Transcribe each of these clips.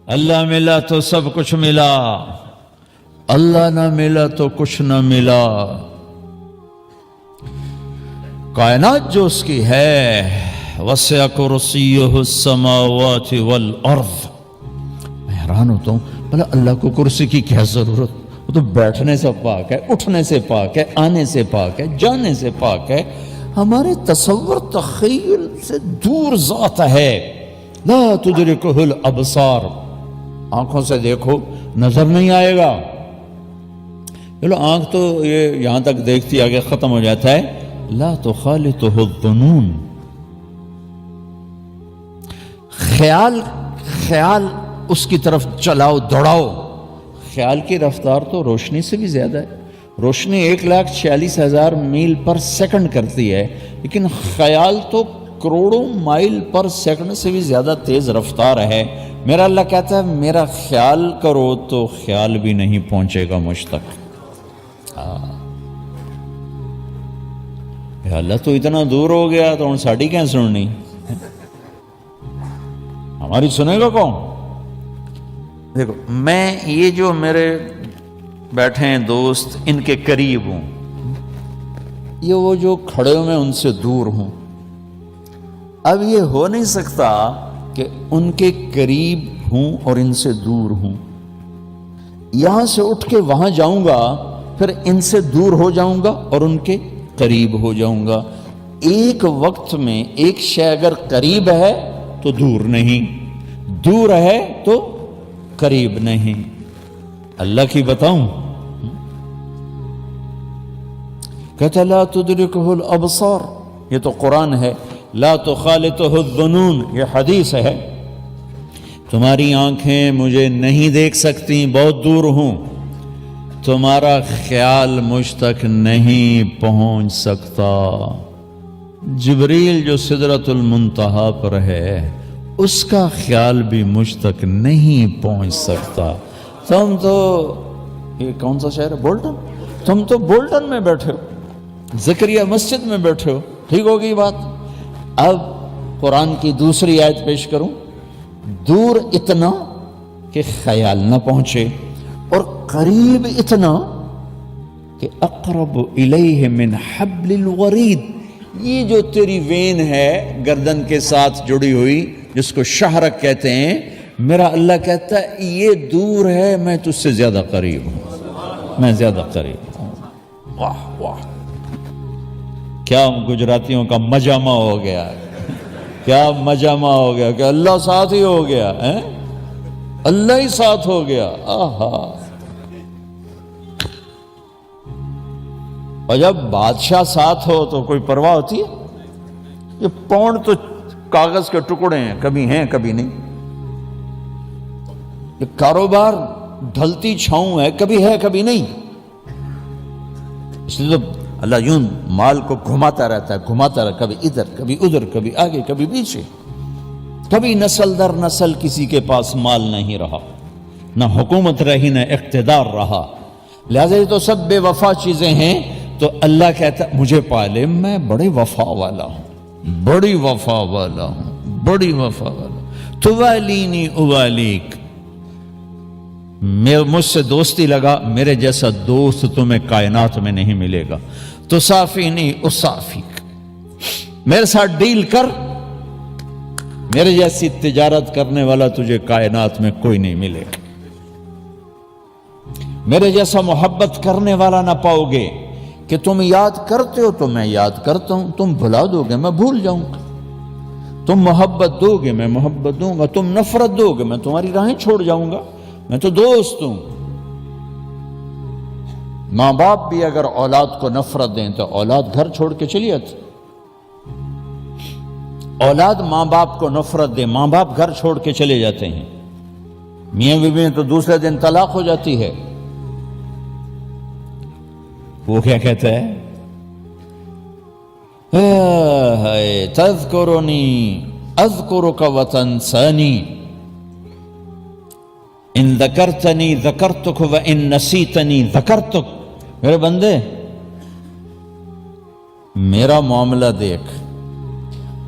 اللہ ملا تو سب کچھ ملا، اللہ نہ ملا تو کچھ نہ ملا۔ کائنات جو اس کی ہے، وسع کرسیہ السماوات والارض۔ میں حیران ہوتا ہوں، بھلا اللہ کو کرسی کی کیا ضرورت؟ وہ تو بیٹھنے سے پاک ہے، اٹھنے سے پاک ہے، آنے سے پاک ہے، جانے سے پاک ہے۔ ہمارے تصور تخیل سے دور ذات ہے۔ لا تدرکہ الابصار، آنکھوں سے دیکھو نظر نہیں آئے گا۔ چلو آنکھ تو یہ یہاں تک دیکھتی آگے ختم ہو جاتا ہے۔ لا تخالطہ الظنون، خیال اس کی طرف چلاؤ دوڑاؤ۔ خیال کی رفتار تو روشنی سے بھی زیادہ ہے۔ روشنی 1,46,000 میل پر سیکنڈ کرتی ہے، لیکن خیال تو کروڑوں مائل پر سیکنڈ سے بھی زیادہ تیز رفتار ہے۔ میرا اللہ کہتا ہے میرا خیال کرو تو خیال بھی نہیں پہنچے گا مجھ تک۔ اللہ تو اتنا دور ہو گیا تو ساڑی کیا سننی، ہماری سنے گا کون؟ دیکھو میں یہ جو میرے بیٹھے ہیں دوست، ان کے قریب ہوں، یہ وہ جو کھڑے ہوئے ان سے دور ہوں۔ اب یہ ہو نہیں سکتا کہ ان کے قریب ہوں اور ان سے دور ہوں۔ یہاں سے اٹھ کے وہاں جاؤں گا، پھر ان سے دور ہو جاؤں گا اور ان کے قریب ہو جاؤں گا۔ ایک وقت میں ایک شے اگر قریب ہے تو دور نہیں، دور ہے تو قریب نہیں۔ اللہ کی بتاؤں، کہتا لا تدرکہ الابصار، یہ تو قرآن ہے۔ لا تخالطہ الظنون، یہ حدیث ہے۔ تمہاری آنکھیں مجھے نہیں دیکھ سکتی، بہت دور ہوں۔ تمہارا خیال مجھ تک نہیں پہنچ سکتا۔ جبریل جو سدرۃ المنتہا پر ہے، اس کا خیال بھی مجھ تک نہیں پہنچ سکتا۔ تم تو، یہ کون سا شہر ہے؟ بولٹن؟ تم تو بولٹن میں بیٹھے ہو، زکریا مسجد میں بیٹھے ہو، ٹھیک ہوگی بات۔ اب قرآن کی دوسری آیت پیش کروں، دور اتنا کہ خیال نہ پہنچے، اور قریب اتنا کہ اقرب الیہ من حبل الورید۔ یہ جو تیری وین ہے گردن کے ساتھ جڑی ہوئی، جس کو شہرک کہتے ہیں، میرا اللہ کہتا ہے یہ دور ہے، میں تجھ سے زیادہ قریب ہوں، میں زیادہ قریب ہوں۔ واہ واہ، کیا گجراتیوں کا مجامع ہو گیا، کیا مجامع ہو گیا کہ اللہ ساتھ ہی ہو گیا، اللہ ہی ساتھ ہو گیا۔ آہا، اور جب بادشاہ ساتھ ہو تو کوئی پرواہ ہوتی ہے؟ یہ پونڈ تو کاغذ کے ٹکڑے ہیں کبھی نہیں۔ یہ کاروبار ڈھلتی چھاؤں ہے کبھی نہیں۔ اس لیے تو اللہ یوں مال کو گھماتا رہتا ہے، کبھی ادھر کبھی ادھر، کبھی آگے کبھی پیچھے۔ کبھی نسل در نسل کسی کے پاس مال نہیں رہا، نہ حکومت رہی نہ اقتدار رہا، لہذا یہ تو سب بے وفا چیزیں ہیں۔ تو اللہ کہتا ہے مجھے پالے، میں بڑی وفا والا ہوں، بڑی وفا والا ہوں، بڑی وفا والا۔ توالینی اوالیک، مجھ سے دوستی لگا، میرے جیسا دوست تمہیں کائنات میں نہیں ملے گا۔ تصافینی اصافیک، میرے ساتھ ڈیل کر، میرے جیسی تجارت کرنے والا تجھے کائنات میں کوئی نہیں ملے گا۔ میرے جیسا محبت کرنے والا نہ پاؤ گے کہ تم یاد کرتے ہو تو میں یاد کرتا ہوں، تم بھلا دو گے میں بھول جاؤں گا، تم محبت دو گے میں محبت دوں گا، تم نفرت دو گے میں تمہاری راہیں چھوڑ جاؤں گا، میں تو دوست ہوں۔ ماں باپ بھی اگر اولاد کو نفرت دیں تو اولاد گھر چھوڑ کے چلی جاتی، اولاد ماں باپ کو نفرت دے، ماں باپ گھر چھوڑ کے چلے جاتے ہیں۔ میاں بیوی میں تو دوسرے دن طلاق ہو جاتی ہے۔ وہ کیا کہتا ہے؟ تذکرنی اذکرک وتنسانی، ان ذکرتنی ذکرتک وان نسیتنی ذکرتک۔ میرے بندے میرا معاملہ دیکھ،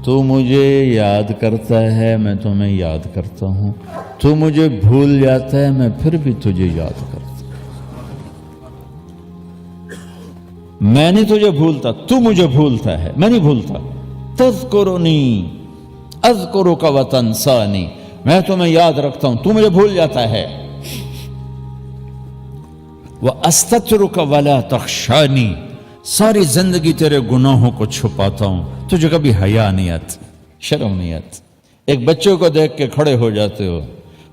تو مجھے یاد کرتا ہے میں تمہیں یاد کرتا ہوں، تو مجھے بھول جاتا ہے میں پھر بھی تجھے یاد کرتا ہوں، میں نہیں تجھے بھولتا، تو مجھے بھولتا ہے، میں نہیں بھولتا۔ تذکرنی اذکرک وتنسانی، میں تمہیں یاد رکھتا ہوں، تو مجھے بھول جاتا ہے۔ وَأَسْتَتِرُكَ وَلَا تَخْشَانِي، ساری زندگی تیرے گناہوں کو چھپاتا ہوں، تجھے کبھی حیا نہیں آتی، شرم نہیں آتی۔ ایک بچے کو دیکھ کے کھڑے ہو جاتے ہو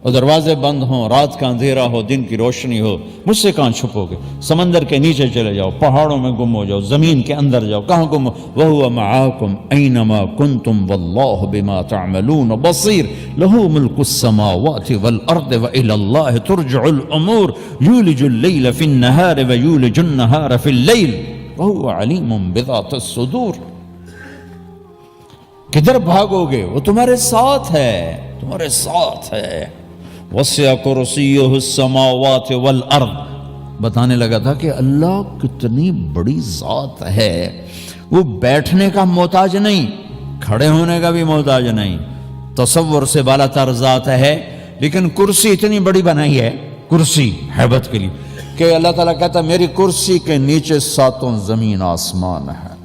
اور دروازے بند ہوں، رات کا اندھیرا ہو، دن کی روشنی ہو، مجھ سے کہاں چھپو گے؟ سمندر کے نیچے چلے جاؤ، پہاڑوں میں گم ہو جاؤ، زمین کے اندر جاؤ، کہاں گم ہو؟ وَهُوَ مَعَاكُمْ أَيْنَمَا كُنْتُمْ وَاللَّهُ بِمَا تَعْمَلُونَ بَصِيرٌ لَهُ مُلْكُ السَّمَاوَاتِ وَالْأَرْضِ وَإِلَى اللَّهِ تُرْجَعُ الْأُمُورُ يُولِجُ اللَّيْلَ فِي النَّهَارِ وَيُولِجُ النَّهَارَ فِي اللَّيْلِ وَهُوَ عَلِيمٌ بِذَاتِ الصُّدُورِ۔ کدھر بھاگو گے؟ وہ تمہارے ساتھ ہے، تمہارے ساتھ ہے۔ وَسِعَ كُرْسِيُّهُ السَّمَاوَاتِ وَالْأَرْضِ، بتانے لگا تھا کہ اللہ کتنی بڑی ذات ہے، وہ بیٹھنے کا محتاج نہیں، کھڑے ہونے کا بھی محتاج نہیں، تصور سے بالا تر ذات ہے، لیکن کرسی اتنی بڑی بنائی ہے، کرسی ہیبت کے لیے، کہ اللہ تعالیٰ کہتا ہے میری کرسی کے نیچے ساتوں زمین آسمان ہے۔